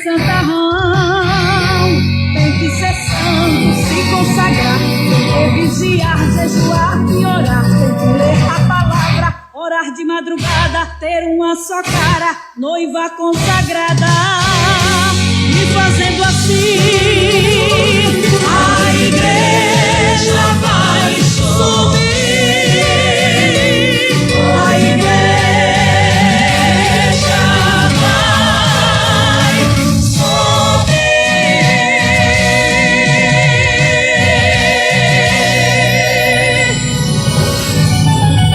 santarrão. Tem que ser santo, se consagrar, tem que vigiar, jejuar e orar. Tem que ler a palavra, orar de madrugada, ter uma só cara, noiva consagrada. E fazendo assim, a igreja vai subir. A igreja vai subir.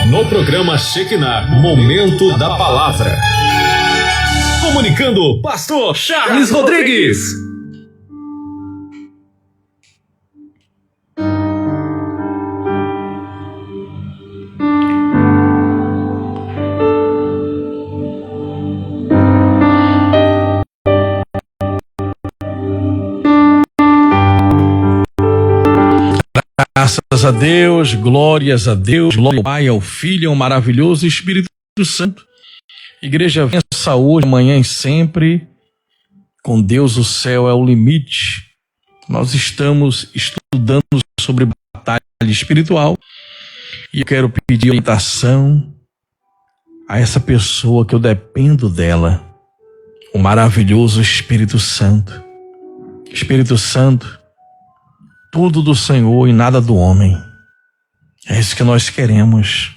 No programa Shekinah, Momento da Palavra. Comunicando, Pastor Charles Rodrigues. Graças a Deus, glórias a Deus, glória ao Pai, ao Filho, ao maravilhoso Espírito Santo. Igreja, venha saúde, amanhã e sempre. Com Deus o céu é o limite. Nós estamos estudando sobre batalha espiritual e eu quero pedir orientação a essa pessoa que eu dependo dela, o maravilhoso Espírito Santo. Espírito Santo, tudo do Senhor e nada do homem. É isso que nós queremos.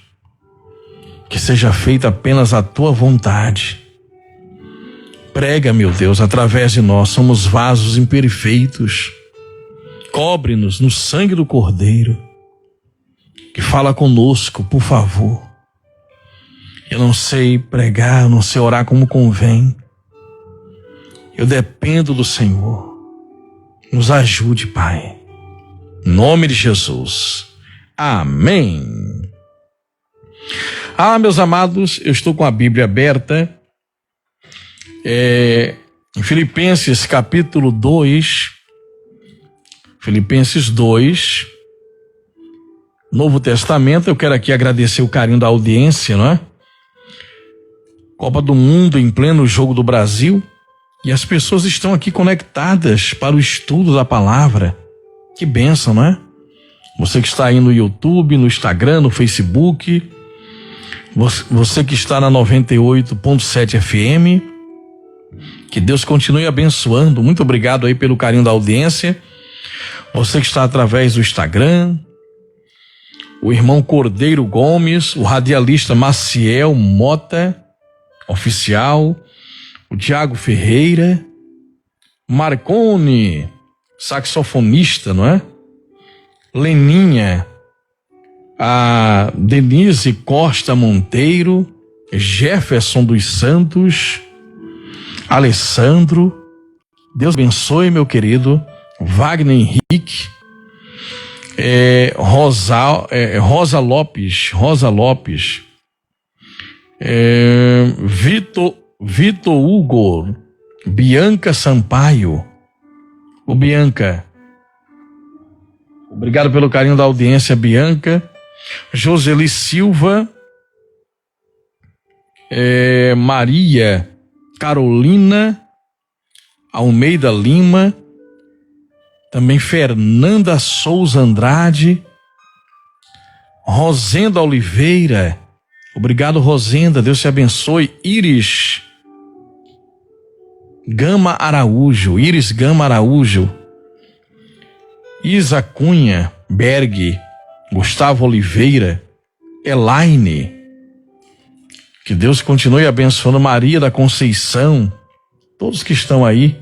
Que seja feita apenas a tua vontade. Prega, meu Deus, através de nós. Somos vasos imperfeitos. Cobre-nos no sangue do Cordeiro. Que fala conosco, por favor. Eu não sei pregar, eu não sei orar como convém. Eu dependo do Senhor. Nos ajude, Pai. Em nome de Jesus. Amém. Meus amados, eu estou com a Bíblia aberta. Em Filipenses capítulo 2. Filipenses 2. Novo Testamento. Eu quero aqui agradecer o carinho da audiência, não é? Copa do Mundo em pleno jogo do Brasil. E as pessoas estão aqui conectadas para o estudo da palavra. Que bênção, não é? Você que está aí no YouTube, no Instagram, no Facebook. Você que está na 98.7 FM. Que Deus continue abençoando. Muito obrigado aí pelo carinho da audiência. Você que está através do Instagram. O irmão Cordeiro Gomes. O radialista Maciel Mota, oficial. O Tiago Ferreira. Marcone, saxofonista, não é? Leninha, a Denise Costa Monteiro, Jefferson dos Santos, Alessandro, Deus abençoe, meu querido, Wagner Henrique, Rosa Lopes, Vitor Hugo, Bianca Sampaio. Ô Bianca, obrigado pelo carinho da audiência, Bianca. Joseli Silva, Maria Carolina Almeida Lima, também Fernanda Souza Andrade, Rosenda Oliveira, obrigado Rosenda, Deus te abençoe. Iris Gama Araújo, Isa Cunha Berg, Gustavo Oliveira, Elaine, que Deus continue abençoando. Maria da Conceição, todos que estão aí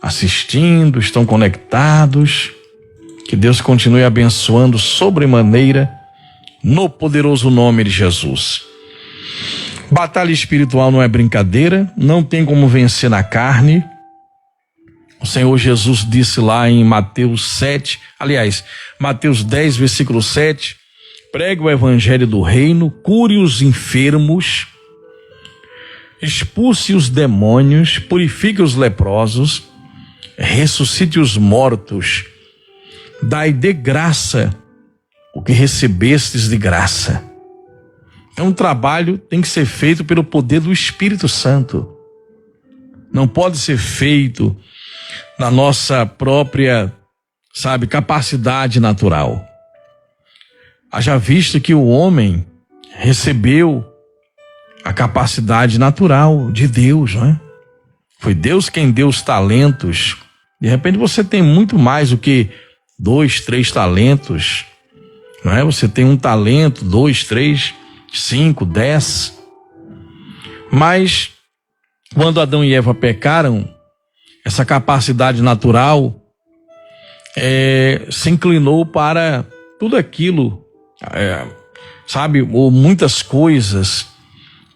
assistindo, estão conectados, que Deus continue abençoando sobremaneira, no poderoso nome de Jesus. Batalha espiritual não é brincadeira, não tem como vencer na carne. O Senhor Jesus disse lá em Mateus 10, versículo 7, pregue o evangelho do reino, cure os enfermos, expulse os demônios, purifique os leprosos, ressuscite os mortos, dai de graça o que recebestes de graça. É um trabalho que tem que ser feito pelo poder do Espírito Santo. não pode ser feito na nossa própria, capacidade natural. Haja visto que o homem recebeu a capacidade natural de Deus, não é? Foi Deus quem deu os talentos. De repente você tem muito mais do que 2, 3 talentos, não é? Você tem um talento, 2, 3, 5, 10. Mas quando Adão e Eva pecaram, essa capacidade natural se inclinou para tudo aquilo, ou muitas coisas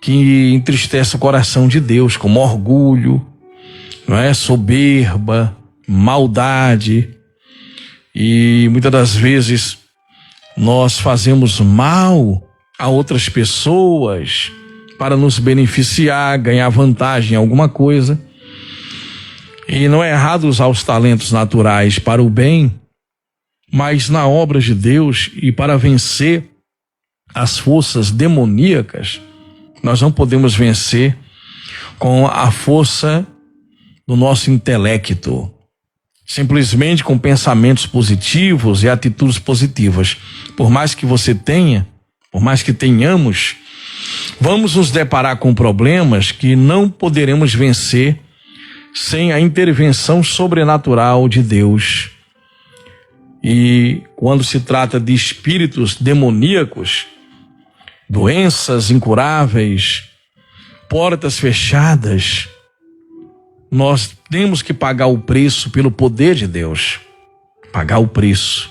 que entristecem o coração de Deus, como orgulho, não é? Soberba, maldade. E muitas das vezes nós fazemos mal a outras pessoas para nos beneficiar, ganhar vantagem em alguma coisa. E não é errado usar os talentos naturais para o bem, mas na obra de Deus e para vencer as forças demoníacas, nós não podemos vencer com a força do nosso intelecto, simplesmente com pensamentos positivos e atitudes positivas. Por mais que você tenha, por mais que tenhamos, vamos nos deparar com problemas que não poderemos vencer sem a intervenção sobrenatural de Deus. E quando se trata de espíritos demoníacos, doenças incuráveis, portas fechadas, nós temos que pagar o preço pelo poder de Deus. Pagar o preço.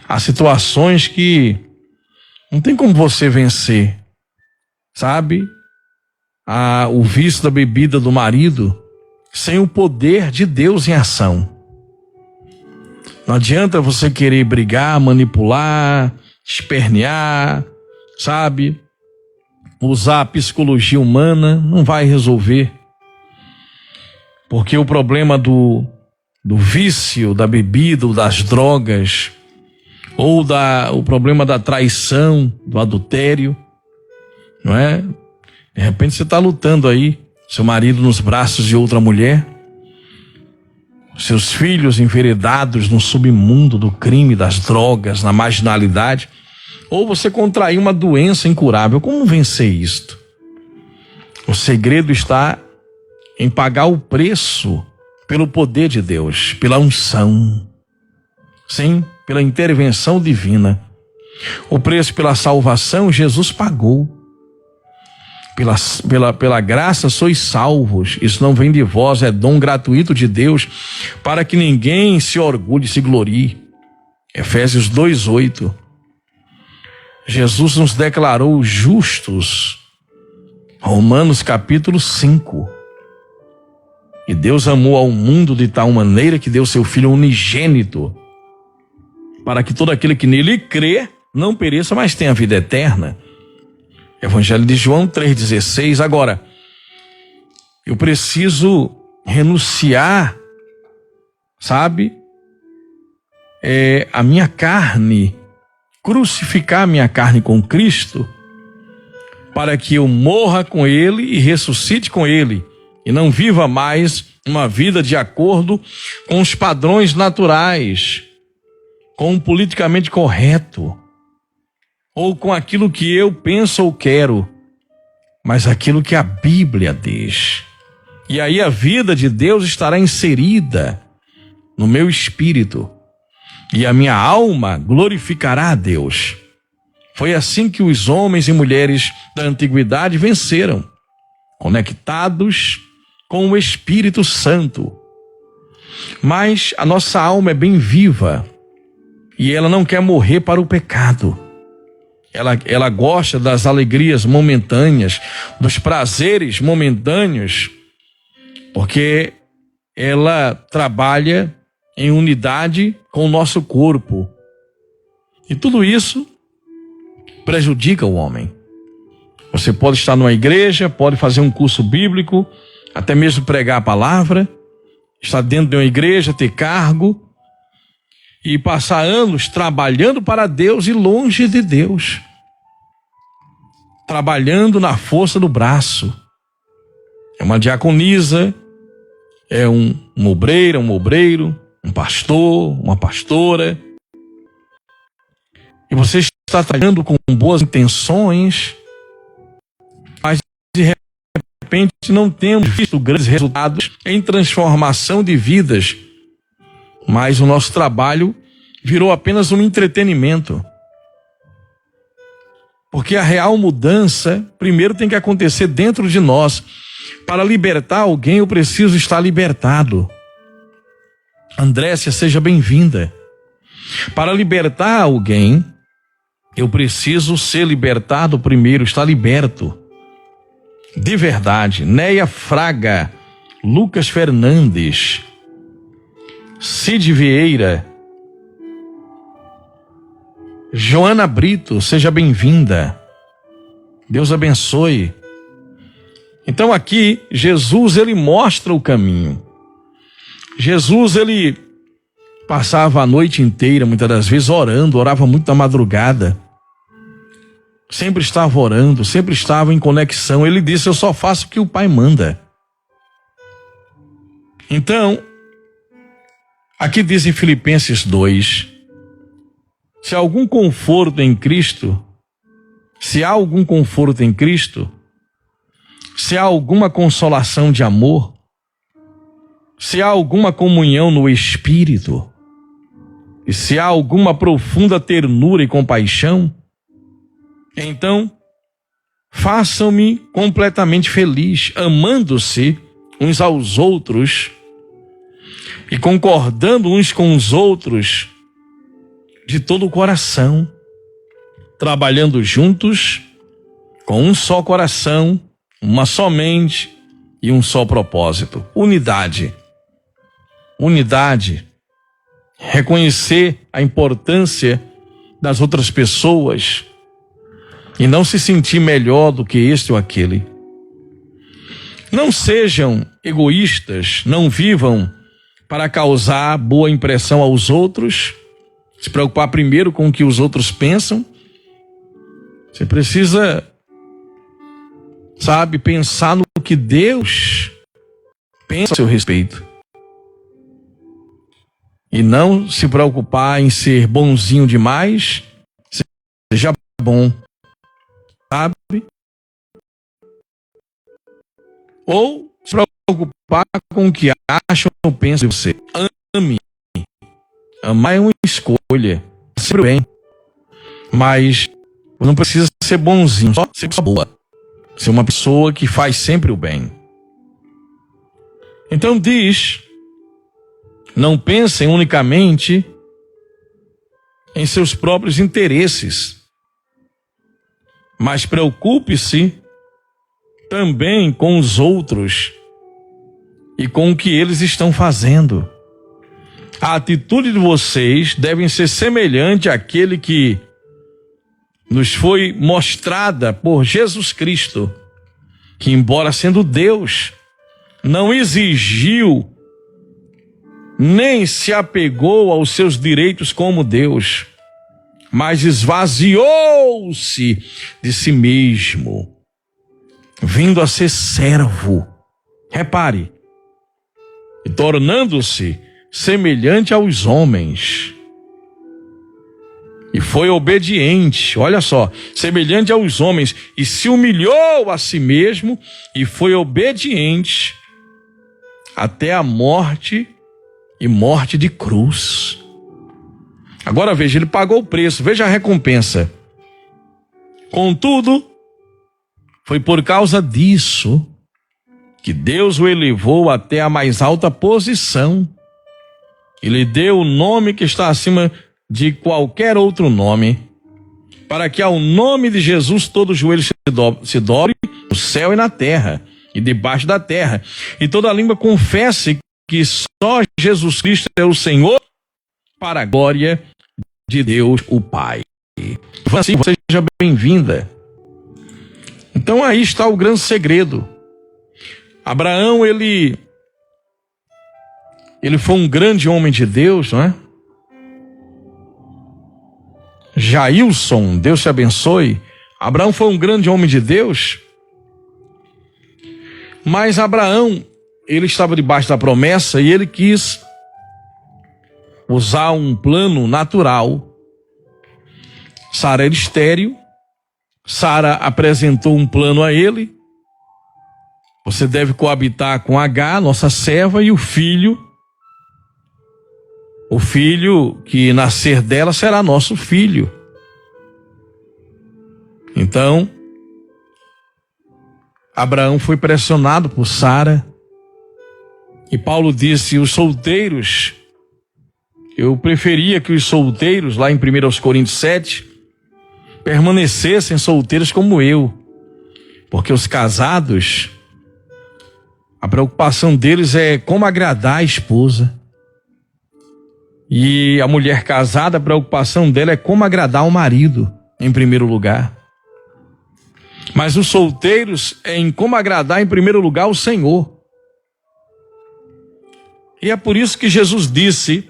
Há situações que não tem como você vencer, o vício da bebida do marido sem o poder de Deus em ação. Não adianta você querer brigar, manipular, espernear, usar a psicologia humana, não vai resolver. Porque o problema do vício, da bebida, das drogas, ou o problema da traição, do adultério, não é? De repente você está lutando aí, seu marido nos braços de outra mulher, seus filhos enveredados no submundo do crime, das drogas, na marginalidade, ou você contraiu uma doença incurável. Como vencer isto? O segredo está em pagar o preço pelo poder de Deus, pela unção, sim, pela intervenção divina. O preço pela salvação Jesus pagou. Pela graça sois salvos. Isso não vem de vós, é dom gratuito de Deus, para que ninguém se orgulhe, se glorie. Efésios 2:8. Jesus nos declarou justos. Romanos capítulo 5. E Deus amou ao mundo de tal maneira que deu seu Filho unigênito, para que todo aquele que nele crê não pereça, mas tenha vida eterna. Evangelho de João 3,16. Agora, eu preciso renunciar, a minha carne, crucificar a minha carne com Cristo, para que eu morra com Ele e ressuscite com Ele, e não viva mais uma vida de acordo com os padrões naturais, com o politicamente correto, ou com aquilo que eu penso ou quero, mas aquilo que a Bíblia diz. E aí a vida de Deus estará inserida no meu espírito, e a minha alma glorificará a Deus. Foi assim que os homens e mulheres da antiguidade venceram, conectados com o Espírito Santo. Mas a nossa alma é bem viva, e ela não quer morrer para o pecado. Ela gosta das alegrias momentâneas, dos prazeres momentâneos, porque ela trabalha em unidade com o nosso corpo. E tudo isso prejudica o homem. Você pode estar numa igreja, pode fazer um curso bíblico, até mesmo pregar a palavra, estar dentro de uma igreja, ter cargo, e passar anos trabalhando para Deus e longe de Deus. Trabalhando na força do braço, é uma diaconisa, é um obreiro, um pastor, uma pastora. E você está trabalhando com boas intenções, mas de repente não temos visto grandes resultados em transformação de vidas. Mas o nosso trabalho virou apenas um entretenimento. Porque a real mudança primeiro tem que acontecer dentro de nós. Para libertar alguém, eu preciso estar libertado. Andrécia, seja bem-vinda. Para libertar alguém, eu preciso ser libertado primeiro, estar liberto. De verdade. Neia Fraga, Lucas Fernandes, Cid Vieira, Joana Brito, seja bem-vinda. Deus abençoe. Então aqui, Jesus, ele mostra o caminho. Jesus, ele passava a noite inteira, muitas das vezes, orava muito na madrugada. Sempre estava orando, sempre estava em conexão. Ele disse, eu só faço o que o Pai manda. Então, aqui diz em Filipenses 2, se há algum conforto em Cristo, se há alguma consolação de amor, se há alguma comunhão no Espírito, e se há alguma profunda ternura e compaixão, então façam-me completamente feliz, amando-se uns aos outros e concordando uns com os outros de todo o coração, trabalhando juntos com um só coração, uma só mente e um só propósito. Unidade. Reconhecer a importância das outras pessoas e não se sentir melhor do que este ou aquele. Não sejam egoístas, não vivam para causar boa impressão aos outros, se preocupar primeiro com o que os outros pensam. Você precisa, pensar no que Deus pensa a seu respeito. E não se preocupar em ser bonzinho demais, seja bom, ou se preocupar com o que acham ou pensam de você. Ame. Amar é uma escolha, sempre bem. Mas não precisa ser bonzinho, só ser boa. Ser uma pessoa que faz sempre o bem. Então diz, não pensem unicamente em seus próprios interesses, mas preocupe-se também com os outros e com o que eles estão fazendo. A atitude de vocês deve ser semelhante àquele que nos foi mostrada por Jesus Cristo, que, embora sendo Deus, não exigiu nem se apegou aos seus direitos como Deus, mas esvaziou-se de si mesmo, vindo a ser servo. Repare, e tornando-se semelhante aos homens. E foi obediente, olha só, semelhante aos homens, e se humilhou a si mesmo, e foi obediente até a morte, e morte de cruz. Agora veja, ele pagou o preço, veja a recompensa. Contudo, foi por causa disso que Deus o elevou até a mais alta posição e lhe deu o nome que está acima de qualquer outro nome, para que ao nome de Jesus todo joelho se dobre no céu e na terra e debaixo da terra, e toda língua confesse que só Jesus Cristo é o Senhor, para a glória de Deus o Pai. Assim, seja bem-vinda. Então aí está o grande segredo. Abraão, ele foi um grande homem de Deus, não é? Jailson, Deus te abençoe. Abraão foi um grande homem de Deus. Mas Abraão, ele estava debaixo da promessa e ele quis usar um plano natural. Sara era estéril. Sara apresentou um plano a ele. Você deve coabitar com H, nossa serva, e o filho que nascer dela será nosso filho. Então, Abraão foi pressionado por Sara. E Paulo disse, os solteiros, eu preferia que os solteiros, lá em 1 Coríntios 7, permanecessem solteiros como eu. Porque os casados, a preocupação deles é como agradar a esposa. E a mulher casada, a preocupação dela é como agradar o marido, em primeiro lugar. Mas os solteiros é em como agradar, em primeiro lugar, o Senhor. E é por isso que Jesus disse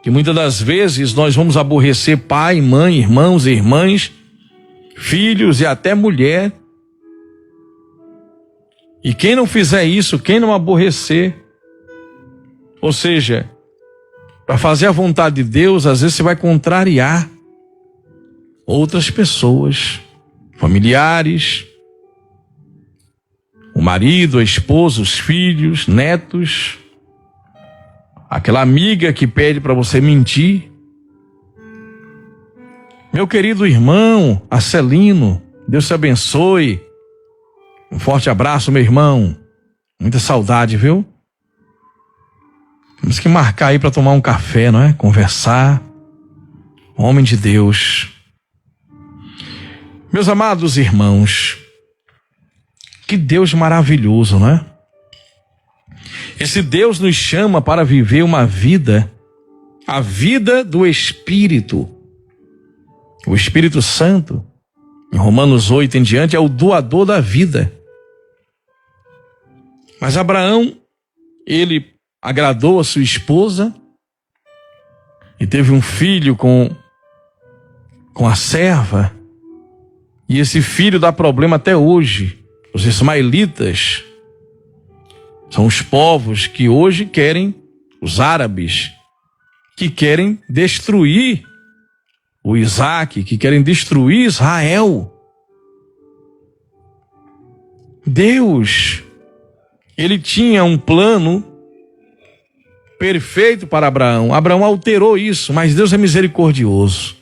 que muitas das vezes nós vamos aborrecer pai, mãe, irmãos e irmãs, filhos e até mulher. E quem não fizer isso, quem não aborrecer, ou seja, para fazer a vontade de Deus, às vezes você vai contrariar outras pessoas, familiares, o marido, a esposa, os filhos, netos, aquela amiga que pede para você mentir. Meu querido irmão Arcelino, Deus te abençoe. Um forte abraço, meu irmão. Muita saudade, viu? Temos que marcar aí para tomar um café, não é? Conversar. Homem de Deus. Meus amados irmãos, que Deus maravilhoso, não é? Esse Deus nos chama para viver uma vida, a vida do Espírito. O Espírito Santo, em Romanos 8 em diante, é o doador da vida. Mas Abraão, ele agradou a sua esposa e teve um filho com a serva. E esse filho dá problema até hoje. Os ismaelitas são os povos que hoje querem, os árabes, que querem destruir o Isaac, que querem destruir Israel. Deus, ele tinha um plano perfeito para Abraão. Abraão alterou isso, mas Deus é misericordioso.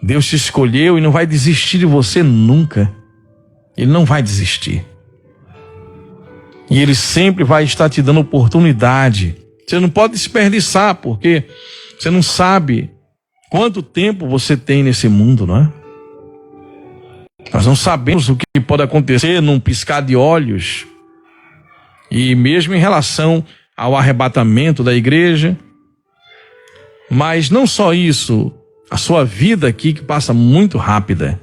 Deus te escolheu e não vai desistir de você nunca. Ele não vai desistir. E Ele sempre vai estar te dando oportunidade. Você não pode desperdiçar, porque você não sabe quanto tempo você tem nesse mundo, não é? Nós não sabemos o que pode acontecer num piscar de olhos. E mesmo em relação ao arrebatamento da igreja. Mas não só isso, a sua vida aqui que passa muito rápida.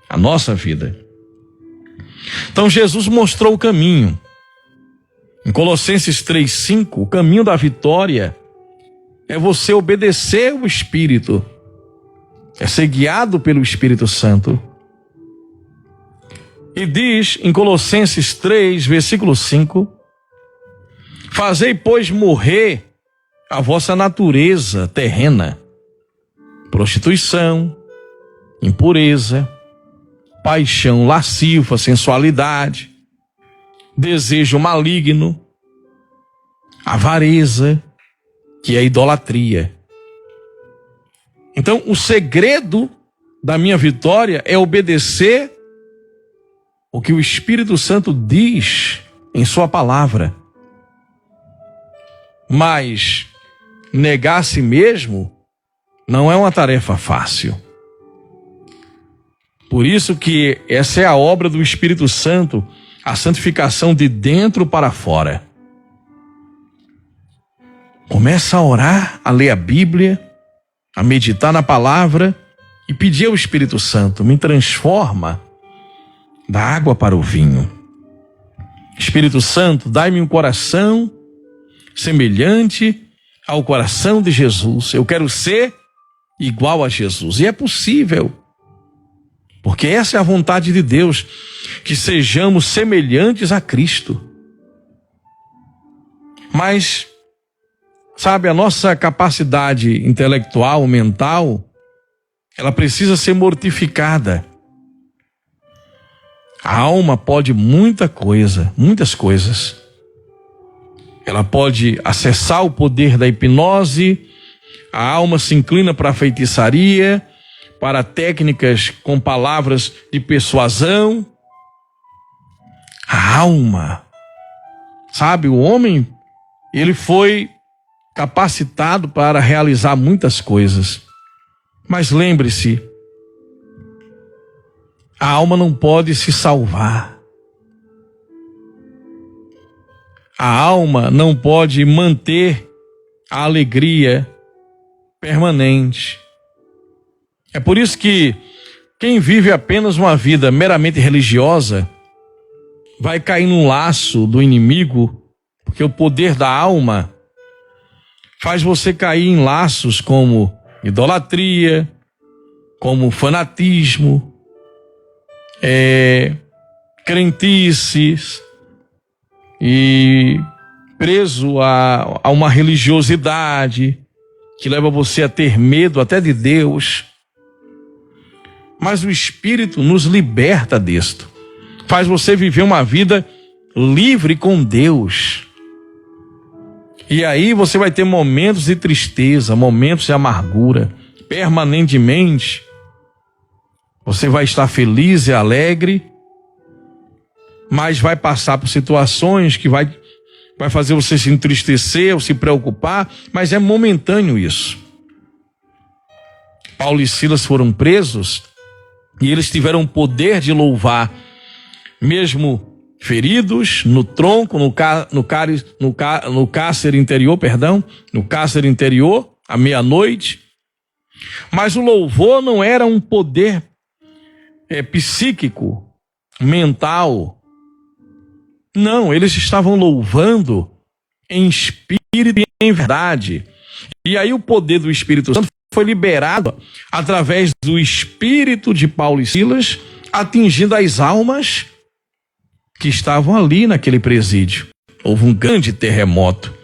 A nossa vida. Então Jesus mostrou o caminho. Em Colossenses 3:5, o caminho da vitória é você obedecer o Espírito. É ser guiado pelo Espírito Santo. E diz em Colossenses 3, versículo 5, fazei, pois, morrer a vossa natureza terrena, prostituição, impureza, paixão lasciva, sensualidade, desejo maligno, avareza, que é idolatria. Então, o segredo da minha vitória é obedecer o que o Espírito Santo diz em sua palavra. Mas negar a si mesmo não é uma tarefa fácil. Por isso que essa é a obra do Espírito Santo, a santificação de dentro para fora. Começa a orar, a ler a Bíblia, a meditar na palavra e pedir ao Espírito Santo, me transforma da água para o vinho. Espírito Santo, dai-me um coração semelhante ao coração de Jesus. Eu quero ser igual a Jesus. E é possível, Porque essa é a vontade de Deus, que sejamos semelhantes a Cristo. Mas, sabe, a nossa capacidade intelectual, mental, ela precisa ser mortificada. A alma pode muitas coisas. Ela pode acessar o poder da hipnose, a alma se inclina para a feitiçaria, para técnicas com palavras de persuasão. A alma, sabe, o homem, ele foi capacitado para realizar muitas coisas. Mas lembre-se, a alma não pode se salvar. A alma não pode manter a alegria permanente. É por isso que quem vive apenas uma vida meramente religiosa vai cair no laço do inimigo, porque o poder da alma faz você cair em laços como idolatria, como fanatismo, crentices, e preso a uma religiosidade que leva você a ter medo até de Deus. Mas o Espírito nos liberta disto, faz você viver uma vida livre com Deus. E aí você vai ter momentos de tristeza, momentos de amargura, permanentemente. Você vai estar feliz e alegre, mas vai passar por situações que vai fazer você se entristecer ou se preocupar, mas é momentâneo isso. Paulo e Silas foram presos e eles tiveram o poder de louvar, mesmo feridos no tronco, no cárcere interior, à meia-noite. Mas o louvor não era um poder psíquico, mental. Não, eles estavam louvando em espírito e em verdade. E aí o poder do Espírito Santo foi liberado através do espírito de Paulo e Silas, atingindo as almas que estavam ali naquele presídio. Houve um grande terremoto.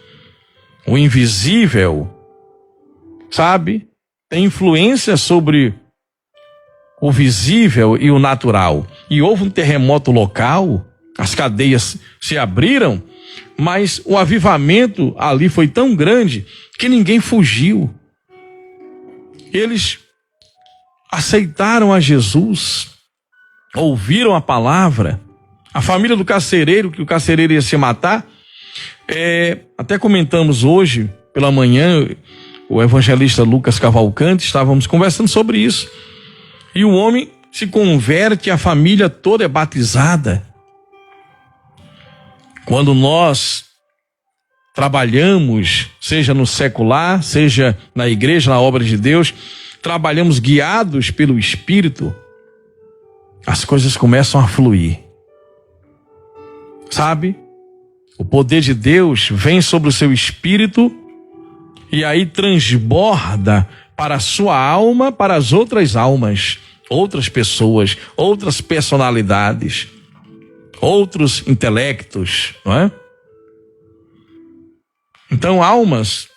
O invisível, sabe, tem influência sobre o visível e o natural. E houve um terremoto local, as cadeias se abriram, mas o avivamento ali foi tão grande que ninguém fugiu. Eles aceitaram a Jesus, ouviram a palavra. A família do carcereiro, que o carcereiro ia se matar, até comentamos hoje pela manhã, o evangelista Lucas Cavalcante, estávamos conversando sobre isso. E o homem se converte, a família toda é batizada. Quando nós trabalhamos, seja no secular, seja na igreja, na obra de Deus, trabalhamos guiados pelo Espírito, as coisas começam a fluir. Sabe? O poder de Deus vem sobre o seu espírito e aí transborda para a sua alma, para as outras almas, outras pessoas, outras personalidades, outros intelectos, não é? Então, almas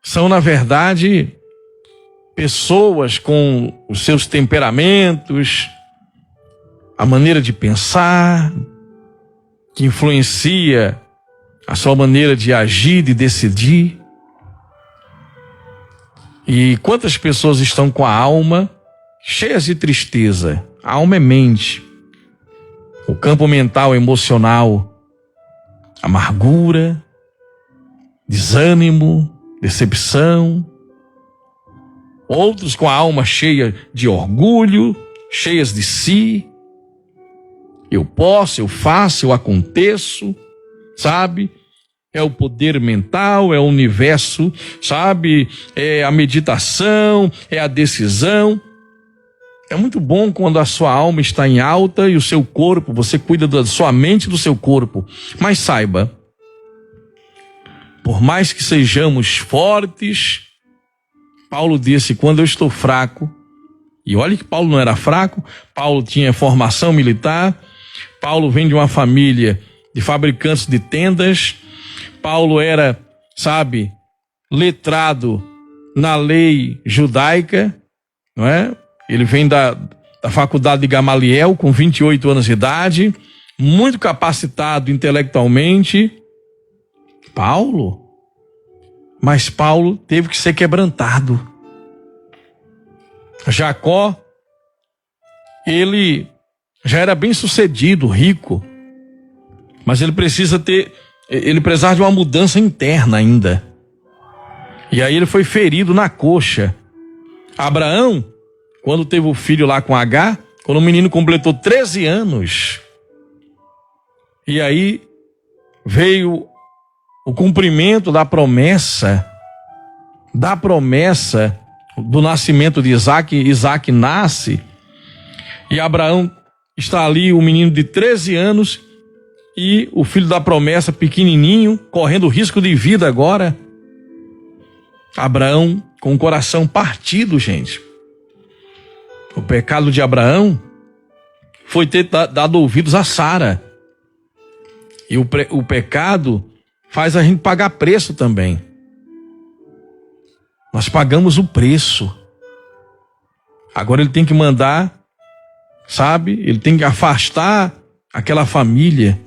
são, na verdade, pessoas com os seus temperamentos, a maneira de pensar, que influencia a sua maneira de agir, de decidir. E quantas pessoas estão com a alma cheias de tristeza? A alma é mente. O campo mental, emocional, amargura, desânimo, decepção. Outros com a alma cheia de orgulho, cheias de si. Eu posso, eu faço, eu aconteço, sabe? É o poder mental, é o universo, sabe? É a meditação, é a decisão. É muito bom quando a sua alma está em alta e o seu corpo, você cuida da sua mente e do seu corpo. Mas saiba, por mais que sejamos fortes, Paulo disse, quando eu estou fraco, E olha que Paulo não era fraco, Paulo tinha formação militar, Paulo vem de uma família de fabricantes de tendas, Paulo era, letrado na lei judaica, não é? Ele vem da faculdade de Gamaliel com 28 anos de idade, muito capacitado intelectualmente. Mas Paulo teve que ser quebrantado. Jacó, ele já era bem sucedido, rico, mas ele precisava de uma mudança interna ainda. E aí ele foi ferido na coxa. Abraão, quando teve o filho lá com Agar, quando o menino completou 13 anos, e aí veio o cumprimento da promessa do nascimento de Isaac. Isaac nasce, e Abraão está ali, o menino de 13 anos, e o filho da promessa pequenininho, correndo risco de vida agora. Abraão com o coração partido, gente. O pecado de Abraão foi ter dado ouvidos a Sara. E o pecado faz a gente pagar preço também. Nós pagamos o preço. Agora ele tem que mandar, ele tem que afastar aquela família.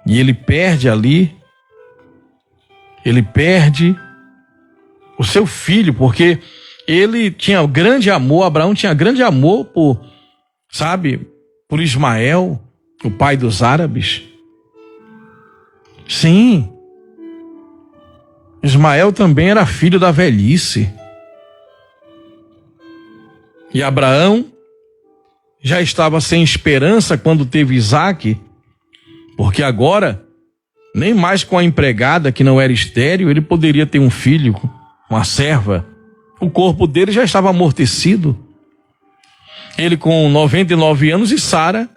E ele perde ali, ele perde o seu filho, porque ele tinha grande amor, Abraão tinha grande amor por Ismael, o pai dos árabes. Sim, Ismael também era filho da velhice. E Abraão já estava sem esperança quando teve Isaque, porque agora, nem mais com a empregada que não era estéril, ele poderia ter um filho, uma serva. O corpo dele já estava amortecido. Ele com 99 anos e Sara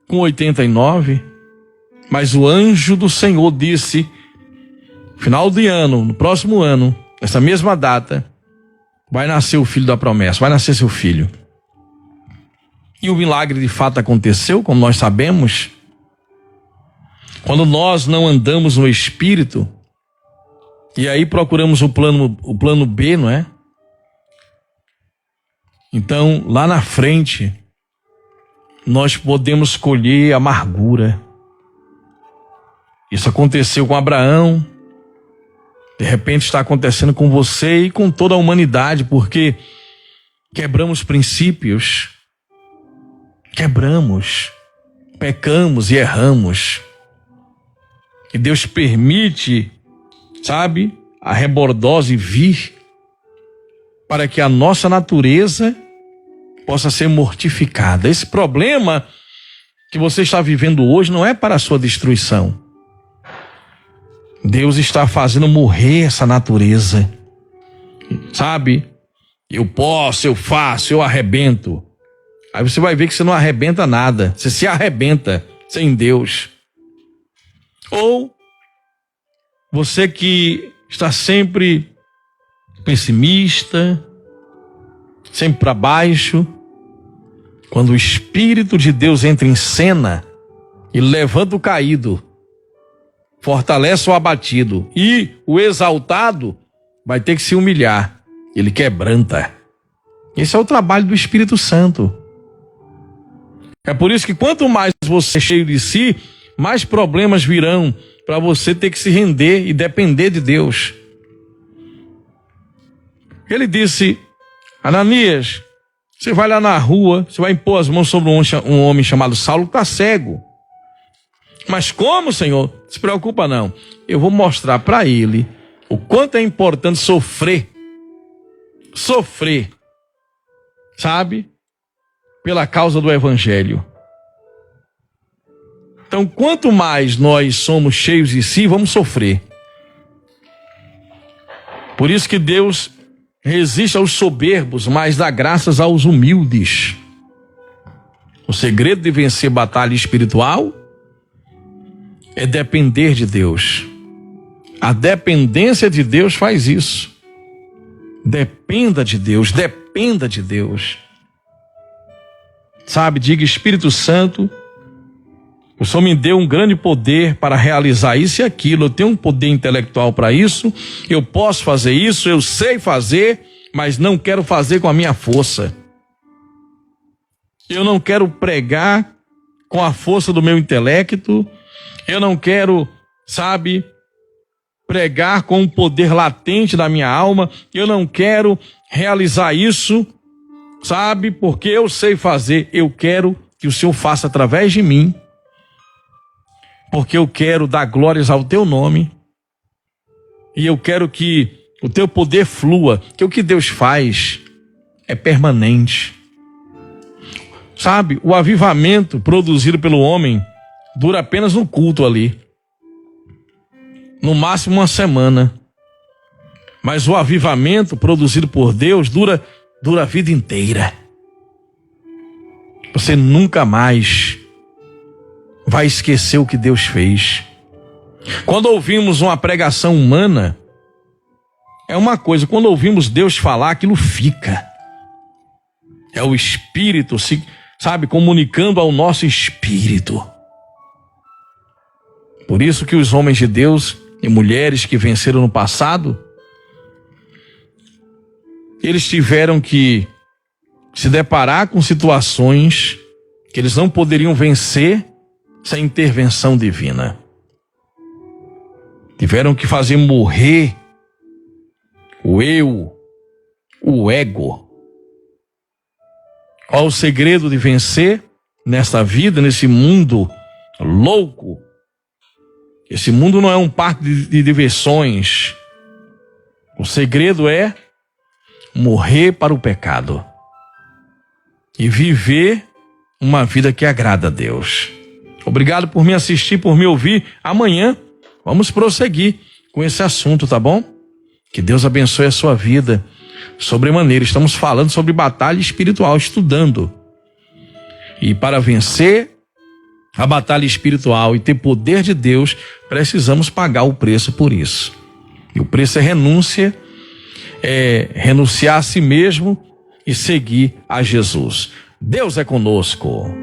com 89. Mas o anjo do Senhor disse, final de ano, no próximo ano, nessa mesma data, vai nascer o filho da promessa, vai nascer seu filho. E o milagre de fato aconteceu, como nós sabemos. Quando nós não andamos no Espírito, e aí procuramos o plano B, não é? Então, lá na frente, nós podemos colher amargura. Isso aconteceu com Abraão, de repente está acontecendo com você e com toda a humanidade, porque quebramos princípios, pecamos e erramos. E Deus permite, a rebordose vir para que a nossa natureza possa ser mortificada. Esse problema que você está vivendo hoje não é para a sua destruição. Deus está fazendo morrer essa natureza. Eu posso, eu faço, eu arrebento. Aí você vai ver que você não arrebenta nada. Você se arrebenta sem Deus. Ou você que está sempre pessimista, sempre para baixo, quando o Espírito de Deus entra em cena e levanta o caído, fortalece o abatido, e o exaltado vai ter que se humilhar, ele quebranta. Esse é o trabalho do Espírito Santo. É por isso que quanto mais você é cheio de si, mais problemas virão para você ter que se render e depender de Deus. Ele disse, Ananias, você vai lá na rua, você vai impor as mãos sobre um homem chamado Saulo que está cego. Mas como, Senhor? Não se preocupa não. Eu vou mostrar para ele o quanto é importante sofrer, pela causa do Evangelho. Então, quanto mais nós somos cheios de si, vamos sofrer. Por isso que Deus resiste aos soberbos, mas dá graças aos humildes. O segredo de vencer batalha espiritual é depender de Deus. A dependência de Deus faz isso. Dependa de Deus, dependa de Deus. Sabe, diga: Espírito Santo, o Senhor me deu um grande poder para realizar isso e aquilo. Eu tenho um poder intelectual para isso, eu posso fazer isso, eu sei fazer, mas não quero fazer com a minha força. Eu não quero pregar com a força do meu intelecto, eu não quero, sabe, pregar com o poder latente da minha alma, eu não quero realizar isso, sabe, porque eu sei fazer. Eu quero que o Senhor faça através de mim, porque eu quero dar glórias ao teu nome, e eu quero que o teu poder flua, que o que Deus faz é permanente. Sabe, o avivamento produzido pelo homem dura apenas um culto ali, no máximo uma semana, mas o avivamento produzido por Deus dura a vida inteira. Você nunca mais vai esquecer o que Deus fez. Quando ouvimos uma pregação humana, é uma coisa; quando ouvimos Deus falar, aquilo fica. É o Espírito, sabe, comunicando ao nosso espírito. Por isso que os homens de Deus e mulheres que venceram no passado, eles tiveram que se deparar com situações que eles não poderiam vencer sem intervenção divina. Tiveram que fazer morrer o eu, o ego. Qual o segredo de vencer nesta vida, nesse mundo louco? Esse mundo não é um parque de diversões. O segredo é morrer para o pecado e viver uma vida que agrada a Deus. Obrigado por me assistir, por me ouvir. Amanhã vamos prosseguir com esse assunto, tá bom? Que Deus abençoe a sua vida sobremaneira. Estamos falando sobre batalha espiritual, estudando. E para vencer a batalha espiritual e ter poder de Deus, precisamos pagar o preço por isso. E o preço é renúncia, é renunciar a si mesmo e seguir a Jesus. Deus é conosco.